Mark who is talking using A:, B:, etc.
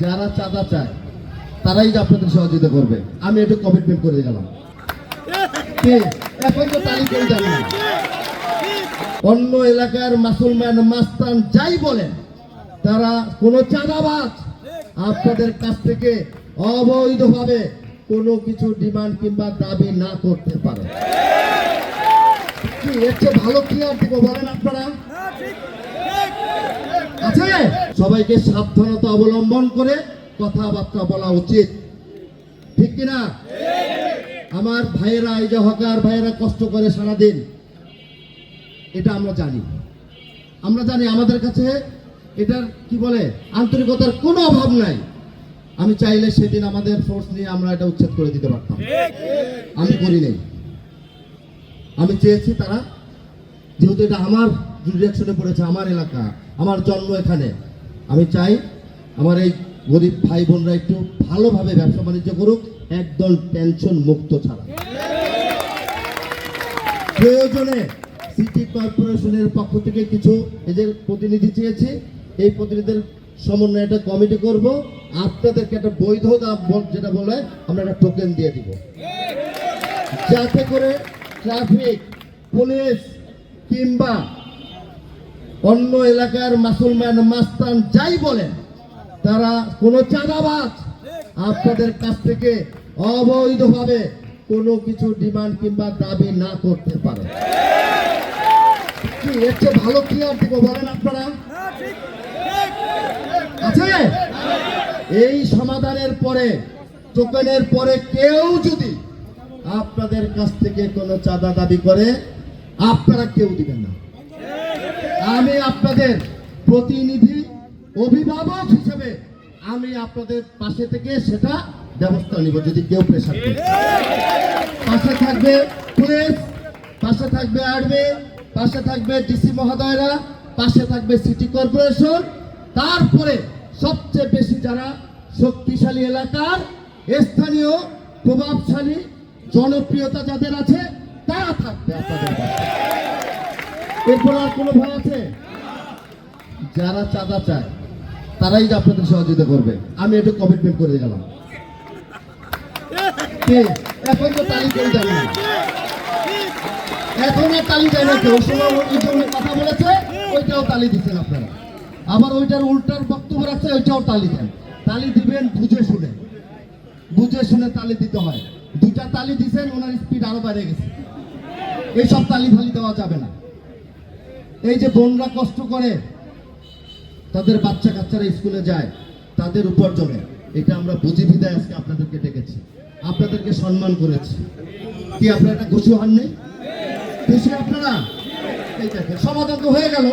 A: যারা চাঁদা চায় তারাই যে আপনাদের সহযোগিতা করবে, আমি একটু কমিটমেন্ট করে গেলাম। এখন তো তালি কেউ জানে না। অন্য এলাকার মুসলমান মাস্তান যাই বলেন, তারা কোনো চাঁদাবাজ আপনাদের কাছ থেকে অবৈধভাবে কোনো কিছু ডিমান্ড কিংবা দাবি না করতে পারে। কি এর চেয়ে ভালো কি আর দিব বলেন আপনারা? আছে সবাইকে সাবধানতা অবলম্বন করে কথাবার্তা বলা উচিত, ঠিক কিনা? আমার ভাইয়েরা, এই যে হকার ভাইয়েরা কষ্ট করে সারাদিন, এটা আমরা জানি। আমাদের কাছে এটার কি বলে আন্তরিকতার কোনো অভাব নাই। আমি চাইলে সেদিন আমাদের ফোর্স নিয়ে আমরা এটা উচ্ছেদ করে দিতে পারতাম, আমি করি নাই। আমি চেয়েছি তারা, যেহেতু এটা আমার জুরিডিকশনে পড়েছে, আমার এলাকা, আমার জন্ম এখানে, আমি চাই আমার এই গরিব ভাই বোনরা একটু ভালোভাবে ব্যবসা বাণিজ্য করুক, একদম টেনশন মুক্ত ছাড়া। প্রয়োজনে সিটি কর্পোরেশনের পক্ষ থেকে কিছু এদের প্রতিনিধি চেয়েছি, এই প্রতিনিধিদের সমন্বয়ে একটা কমিটি করব, আপনাদেরকে একটা বৈধ দাম যেটা বলে আমরা একটা টোকেন দিয়ে দিব, যাতে করে ট্রাফিক পুলিশ কিংবা অন্য এলাকার মুসলমান মাস্তান যাই বলেন, তারা কোনো চাঁদাবাজ আপনাদের কাছ থেকে অবৈধভাবে কোনো কিছু ডিমান্ড কিংবা দাবি না করতে পারে। কি এর চেয়ে ভালো কি আর দিব বলেন আপনারা? আছে এই সমাধানের পরে, টোকেনের পরে কেউ যদি আপনাদের কাছ থেকে কোনো চাঁদা দাবি করে, আপনারা কেউ দিবেন না। আমি আপনাদের প্রতিনিধি, অভিভাবক হিসেবে আমি আপনাদের পাশে থেকে সেটা ব্যবস্থা নিব। যদি কেউ প্রেসার করে, পাশে থাকবে পুলিশ, পাশে থাকবে আর্মি, পাশে থাকবে ডিসি মহোদয়রা, পাশে থাকবে সিটি কর্পোরেশন, তারপরে সবচেয়ে বেশি যারা শক্তিশালী এলাকার স্থানীয় প্রভাবশালী জনপ্রিয়তা যাদের আছে তারা থাকবে আপনাদের পাশে। এরপর আর কোনো ভয় আছে? যারা চাঁদা চায় তারাই যে আপনাদের সহযোগিতা করবে, আমি একটু কমিটমেন্ট করে গেলাম। এখন তো তালি কেউ জানে না, এখন আর তালি যায় না কেউ। সময় কথা বলেছে, ওইটাও তালি দিচ্ছেন আপনারা, আবার ওইটার উল্টার বক্তব্য রাখছে, ওইটাও তালি দেন। তালি দিবেন বুঝে শুনে, বুঝে শুনে তালি দিতে হয়। দুটা তালি দিচ্ছেন, ওনার স্পিড আরো বেড়ে গেছে। এইসব তালি ফালি দেওয়া যাবে না। এই যে বোনরা কষ্ট করে, তাদের বাচ্চা কাচ্চারা স্কুলে যায়, তাদের উপার্জনে, এটা আমরা বুঝি বিদায় আজকে আপনাদেরকে ডেকেছি, আপনাদেরকে সম্মান করেছি। কি আপনারা খুশি হন নাই? খুশি আপনারা? এই দেখেন সমাধান তো হয়ে গেল।